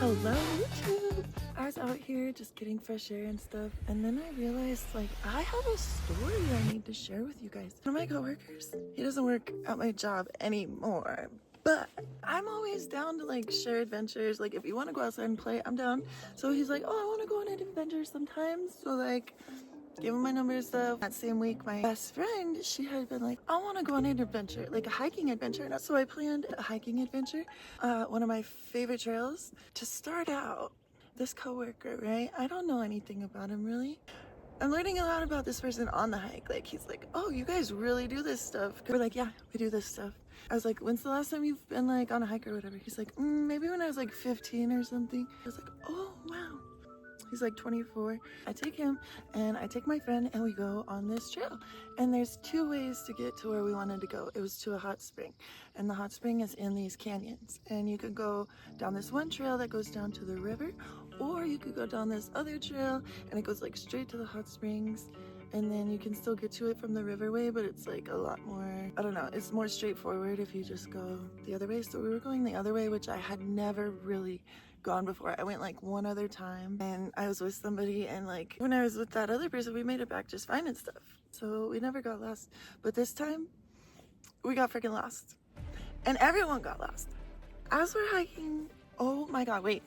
Hello YouTube! I was out here just getting fresh air and stuff, and then I realized like I have a story I need to share with you guys. One of my coworkers, he doesn't work at my job anymore, but I'm always down to like share adventures. Like if you want to go outside and play, I'm down. So he's like, oh, I want to go on an adventure sometimes. So like give him my number and stuff. That same week, my best friend, she had been like, I want to go on an adventure, like a hiking adventure. And so I planned a hiking adventure, one of my favorite trails. To start out, this coworker, right? I don't know anything about him really. I'm learning a lot about this person on the hike. Like he's like, oh, you guys really do this stuff. We're like, yeah, we do this stuff. I was like, when's the last time you've been like on a hike or whatever? He's like, maybe when I was like 15 or something. I was like, oh, wow. He's like 24. I take him and I take my friend and we go on this trail. And there's two ways to get to where we wanted to go. It was to a hot spring, and the hot spring is in these canyons. And you could go down this one trail that goes down to the river, or you could go down this other trail and it goes like straight to the hot springs. And then you can still get to it from the riverway, but it's like a lot more, I don't know, it's more straightforward if you just go the other way. So we were going the other way, which I had never really gone before. I went like one other time and I was with somebody, and like when I was with that other person, we made it back just fine and stuff. So we never got lost. But this time we got freaking lost, and everyone got lost. As we're hiking, oh my God, wait.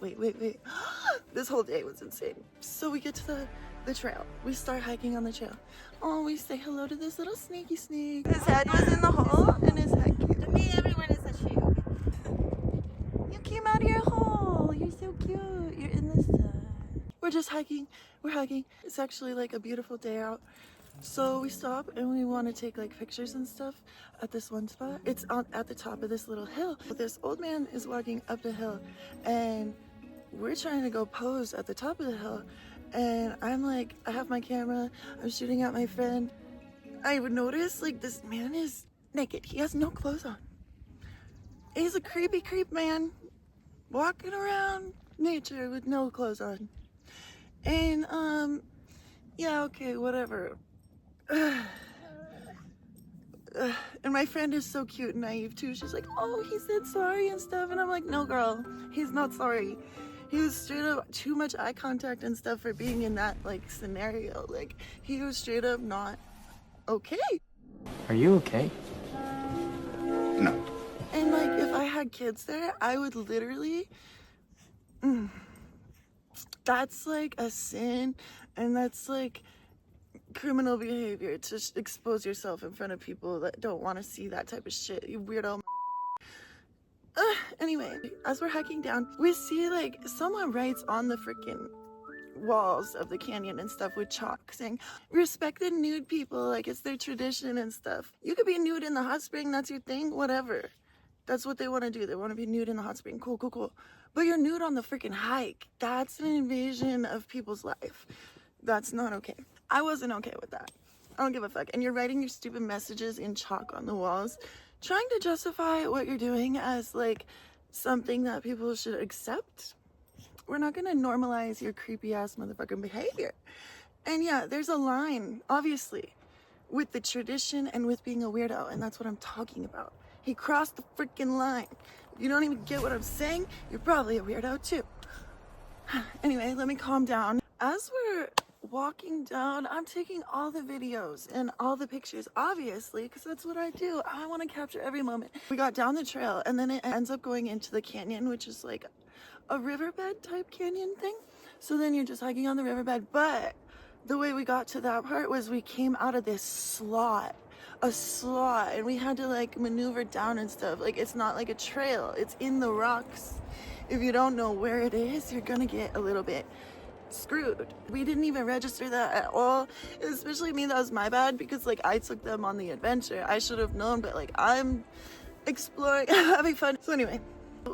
This whole day was insane. So we get to the trail. We start hiking on the trail. Oh, we say hello to this little sneaky snake. His head was in the hole and his head came. To me, everyone is a shoe. You came out of your hole. You're so cute. You're in the sun. We're just hiking. We're hiking. It's actually like a beautiful day out. So we stop and we want to take like pictures and stuff at this one spot. It's at the top of this little hill. But this old man is walking up the hill, and we're trying to go pose at the top of the hill. And I'm like, I have my camera. I'm shooting at my friend. I would notice like this man is naked. He has no clothes on. He's a creepy creep man walking around nature with no clothes on. And yeah, okay, whatever. And my friend is so cute and naive too. She's like, oh, he said sorry and stuff. And I'm like, no girl, he's not sorry. He was straight up too much eye contact and stuff for being in that like scenario. Like he was straight up not okay. Are you okay? No. And like if I had kids there, I would literally that's like a sin, and that's like criminal behavior to expose yourself in front of people that don't want to see that type of shit, you weirdo. Anyway, as we're hiking down, we see like someone writes on the freaking walls of the canyon and stuff with chalk saying, respect the nude people, like it's their tradition and stuff. You could be nude in the hot spring, that's your thing, whatever. That's what they want to do. They want to be nude in the hot spring. Cool. But you're nude on the freaking hike. That's an invasion of people's life. That's not okay. I wasn't okay with that. I don't give a fuck. And you're writing your stupid messages in chalk on the walls, trying to justify what you're doing as like something that people should accept. We're not going to normalize your creepy ass motherfucking behavior. And yeah, there's a line, obviously, with the tradition and with being a weirdo. And that's what I'm talking about. He crossed the freaking line. If you don't even get what I'm saying, you're probably a weirdo too. Anyway, let me calm down. As we're walking down, I'm taking all the videos and all the pictures, obviously, because that's what I do. I want to capture every moment. We got down the trail, and then it ends up going into the canyon, which is like a riverbed type canyon thing. So then you're just hiking on the riverbed. But the way we got to that part was we came out of this slot, and we had to like maneuver down and stuff. Like it's not like a trail, it's in the rocks. If you don't know where it is, you're gonna get a little bit screwed. We didn't even register that at all, especially me. That was my bad, because like I took them on the adventure. I should have known, but like I'm exploring, having fun. So anyway,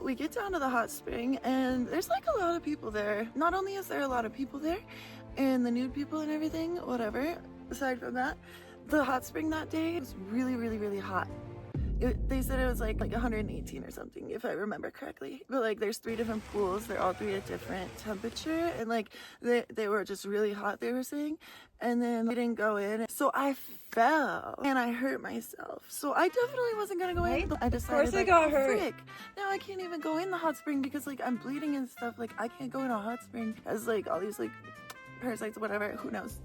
we get down to the hot spring, and there's like a lot of people there. Not only is there a lot of people there and the nude people and everything, whatever, aside from that, the hot spring that day was really hot. They said it was like 118 or something, if I remember correctly. But like there's 3 different pools. They're all 3 at different temperature. And like they were just really hot, they were saying. And then we didn't go in. So I fell and I hurt myself. So I definitely wasn't going to go in. I decided, Of course I got hurt. frick. Now I can't even go in the hot spring because like I'm bleeding and stuff. Like I can't go in a hot spring as like all these like parasites, whatever, who knows.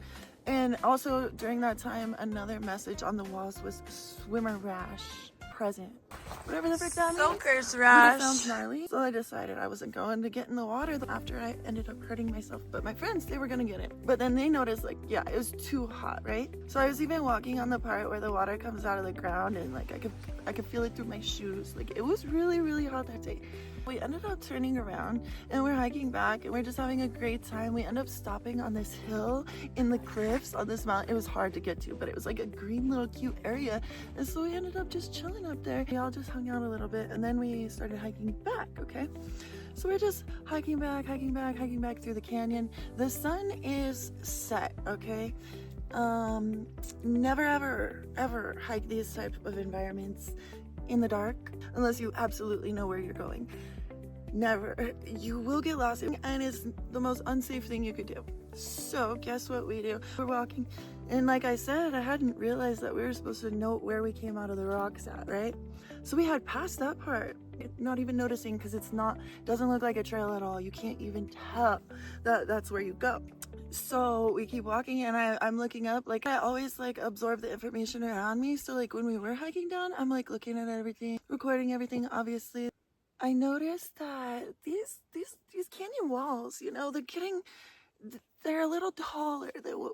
And also during that time, another message on the walls was swimmer rash present. Whatever the frick that means. Soaker's That rash. sounds gnarly. So I decided I wasn't going to get in the water after I ended up hurting myself. But my friends, they were gonna get it. But then they noticed like, yeah, it was too hot, right? So I was even walking on the part where the water comes out of the ground and like I could feel it through my shoes. Like it was really, really hot that day. We ended up turning around and we're hiking back and we're just having a great time. We end up stopping on this hill in the cliffs on this mountain. It was hard to get to, but it was like a green little cute area. And so we ended up just chilling up there. We all just hung out a little bit and then we started hiking back, okay? So we're just hiking back through the canyon. The sun is set, okay? Never ever hike these type of environments in the dark unless you absolutely know where you're going. Never. You will get lost and it's the most unsafe thing you could do. So guess what we do? We're walking and like I said, I hadn't realized that we were supposed to note where we came out of the rocks at, right? So we had passed that part, not even noticing because doesn't look like a trail at all. You can't even tell that that's where you go. So we keep walking and I'm looking up. Like I always like absorb the information around me. So like when we were hiking down, I'm like looking at everything, recording everything, obviously. I noticed that these canyon walls, you know, they're a little taller than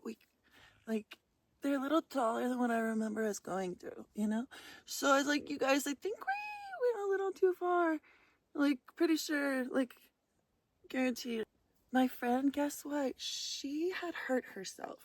they're a little taller than what I remember us going through, you know? So I was like, you guys, I think we went a little too far. Like, pretty sure, like, guaranteed. My friend, guess what? She had hurt herself.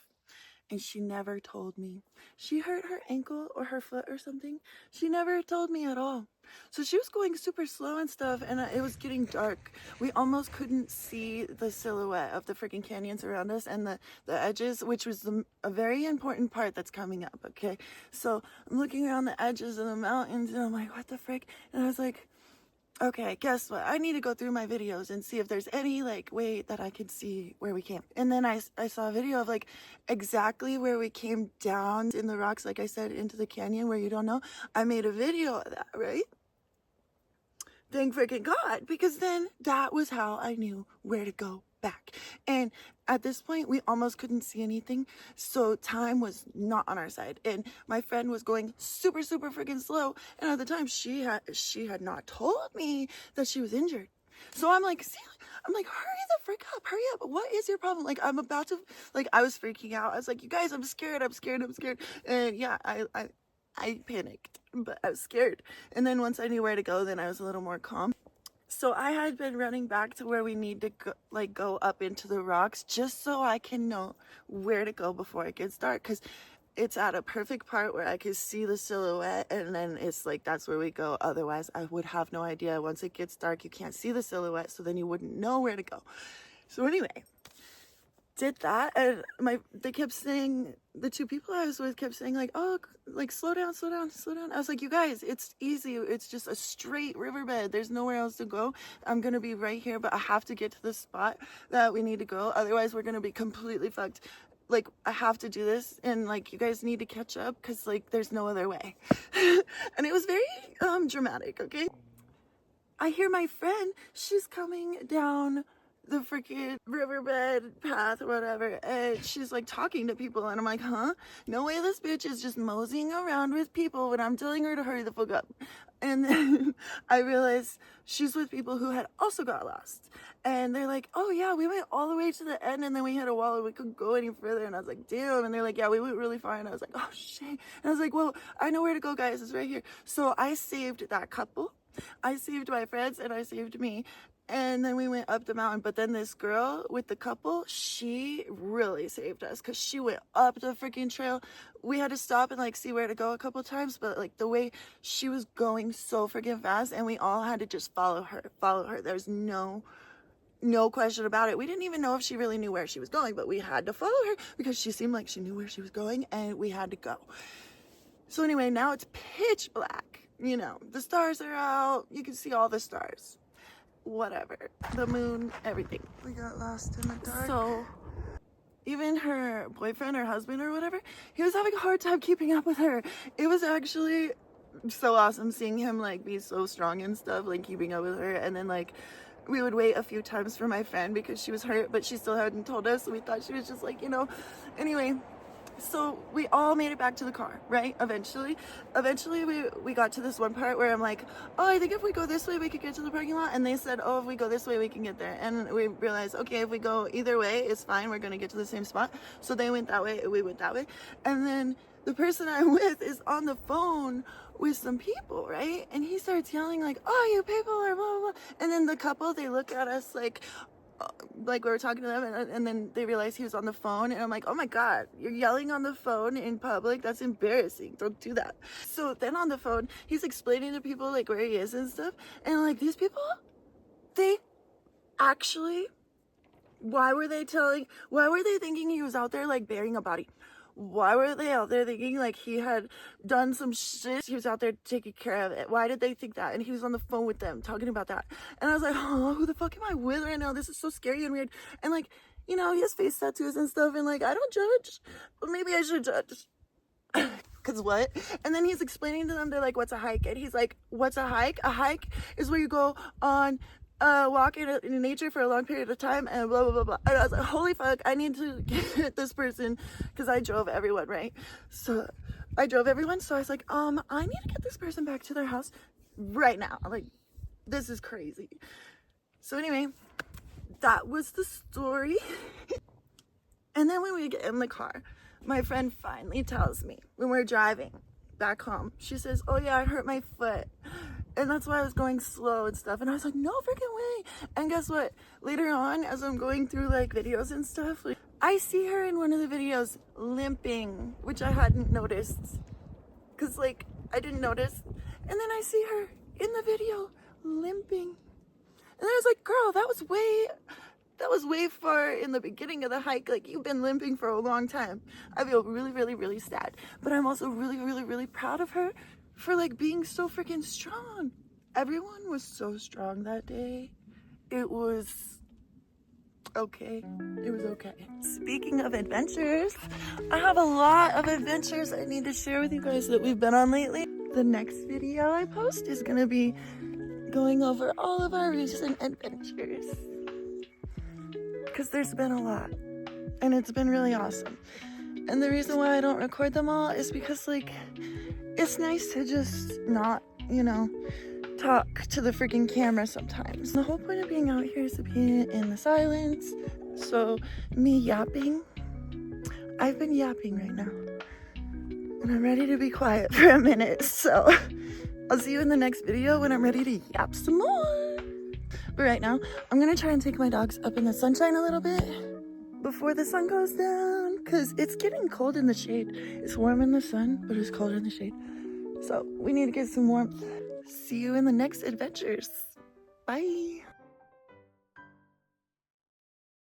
And she never told me. She hurt her ankle or her foot or something. She never told me at all. So she was going super slow and stuff, and it was getting dark. We almost couldn't see the silhouette of the freaking canyons around us and the edges, which was a very important part that's coming up, okay? So I'm looking around the edges of the mountains, and I'm like, what the frick? And I was like, okay, guess what? I need to go through my videos and see if there's any like way that I could see where we came. And then I saw a video of like exactly where we came down in the rocks, like I said, into the canyon where you don't know. I made a video of that, right? Thank freaking God, because then that was how I knew where to go back. And at this point, we almost couldn't see anything, so time was not on our side. And my friend was going super, super freaking slow. And at the time, she had not told me that she was injured. So I'm like, hurry the frick up, hurry up. What is your problem? Like, I'm about to, like, I was freaking out. I was like, you guys, I'm scared. And yeah, I panicked, but I was scared. And then once I knew where to go, then I was a little more calm. So I had been running back to where we need to go up into the rocks just so I can know where to go before it gets dark, because it's at a perfect part where I could see the silhouette, and then it's like that's where we go. Otherwise I would have no idea. Once it gets dark, you can't see the silhouette, so then you wouldn't know where to go. So anyway, did that, and they kept saying, the 2 people I was with kept saying like, oh, like slow down. I was like, you guys, it's easy, it's just a straight riverbed, there's nowhere else to go. I'm gonna be right here, but I have to get to the spot that we need to go, otherwise we're gonna be completely fucked. Like, I have to do this, and like you guys need to catch up, because like there's no other way. And it was very dramatic, okay? I hear my friend, she's coming down the freaking riverbed path or whatever, and she's like talking to people, and I'm like, huh? No way this bitch is just moseying around with people when I'm telling her to hurry the fuck up. And then I realized she's with people who had also got lost, and they're like, oh yeah, we went all the way to the end and then we hit a wall and we couldn't go any further. And I was like, damn. And they're like, yeah, we went really far. And I was like, oh shit. And I was like, well, I know where to go, guys, it's right here. So I saved that couple, I saved my friends, and I saved me. And then we went up the mountain. But then this girl with the couple, she really saved us, because she went up the freaking trail. We had to stop and like see where to go a couple times, but like the way she was going so freaking fast, and we all had to just follow her. There's no question about it. We didn't even know if she really knew where she was going, but we had to follow her because she seemed like she knew where she was going, and we had to go. So anyway, now it's pitch black. you know, the stars are out. You can see all the stars. Whatever. The moon, everything. We got lost in the dark. So even her boyfriend or husband or whatever, he was having a hard time keeping up with her. It was actually so awesome seeing him like be so strong and stuff, like keeping up with her. And then like we would wait a few times for my friend because she was hurt, but she still hadn't told us, so we thought she was just like, you know. Anyway, so we all made it back to the car, right? Eventually we got to this one part where I'm like, oh, I think if we go this way we could get to the parking lot. And they said, oh, if we go this way we can get there. And we realized, okay, if we go either way it's fine, we're gonna get to the same spot. So they went that way, we went that way. And then the person I'm with is on the phone with some people, right? And he starts yelling like, oh, you people are blah blah blah. And then the couple, they look at us like we were talking to them, and then they realized he was on the phone. And I'm like, oh my god, you're yelling on the phone in public? That's embarrassing. Don't do that. So then on the phone he's explaining to people like where he is and stuff, and like these people, they actually, why were they thinking he was out there like burying a body? Why were they out there thinking like he had done some shit? He was out there taking care of it. Why did they think that? And he was on the phone with them talking about that. And I was like, oh, who the fuck am I with right now? This is so scary and weird. And like, you know, he has face tattoos and stuff. And like, I don't judge, but maybe I should judge. Cause what? And then he's explaining to them, they're like, what's a hike? And he's like, what's a hike? A hike is where you go on walk in nature for a long period of time and blah blah blah blah. And I was like, holy fuck, I need to get this person, because I drove everyone, right? So I drove everyone, so I was like, I need to get this person back to their house right now. Like, this is crazy. So anyway, that was the story. And then when we get in the car, my friend finally tells me, when we're driving back home, she says, oh yeah, I hurt my foot, and that's why I was going slow and stuff. And I was like, no freaking way. And guess what? Later on, as I'm going through like videos and stuff, like, I see her in one of the videos limping, which I hadn't noticed, because like I didn't notice. And then I see her in the video limping, and I was like, girl, that was way far in the beginning of the hike. Like, you've been limping for a long time. I feel really, really, really sad, but I'm also really, really, really proud of her for like being so freaking strong. Everyone was so strong that day. It was okay. It was okay. Speaking of adventures, I have a lot of adventures I need to share with you guys that we've been on lately. The next video I post is gonna be going over all of our recent adventures, because there's been a lot and it's been really awesome. And the reason why I don't record them all is because like, it's nice to just not, you know, talk to the freaking camera sometimes. The whole point of being out here is to be in the silence. So me yapping, I've been yapping right now, and I'm ready to be quiet for a minute. So I'll see you in the next video when I'm ready to yap some more. But right now, I'm gonna try and take my dogs up in the sunshine a little bit before the sun goes down, because it's getting cold in the shade. It's warm in the sun, but it's cold in the shade. So we need to get some warmth. See you in the next adventures. Bye.